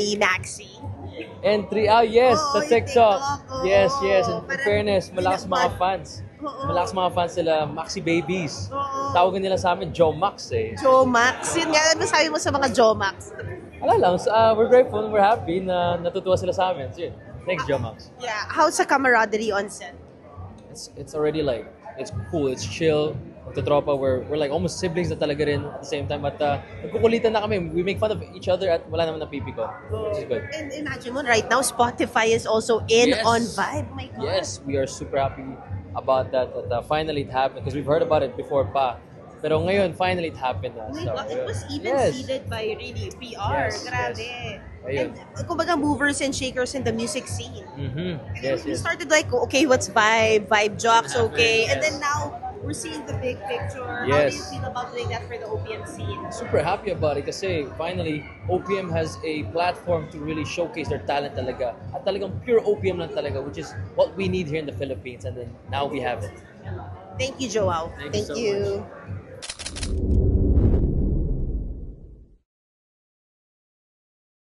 ni Naxi. Entry, yes, Oo, sa yung TikTok. TikTok, Yes, oo. yes. In Parang fairness, malakas mga pinapad- fans. Oo. Malakas mga fans sila, Maxi Babies. Oo. Tawagin nila sa amin, Joe Max eh. Jomax. Yun nga, ano sabi mo sa mga Jomax? Wala lang, we're grateful, we're happy na natutuwa sila sa amin. So, yun. Thanks, Joe Max. Yeah, how's the camaraderie on set? It's already like, it's cool, it's chill. Magtotropa, we're like almost siblings na talaga rin at the same time. At nagkukulitan na kami, we make fun of each other at wala naman napipi ko, which is good. And imagine mo, right now, Spotify is also in Yes. on Vibe. Oh my God. Yes, we are super happy about that finally it happened because we've heard about it before pa. Pero ngayon, finally it happened na. Oh my So, God, it yun. was even Yes. seeded by really PR. Yes, Grabe. Ayun. And kumbaga movers and shakers in the music scene. Mm-hmm. Yes, We yes. started like, okay, what's Vibe? Vibe Jocks, okay. Yes. And then now, we're seeing the big picture. How do you Yes. feel about doing that for the OPM scene? Super happy about it kasi finally, OPM has a platform to really showcase their talent talaga. At talagang pure OPM lang talaga, which is what we need here in the Philippines. And then now we have it. Thank you, Joao. Thank you so you.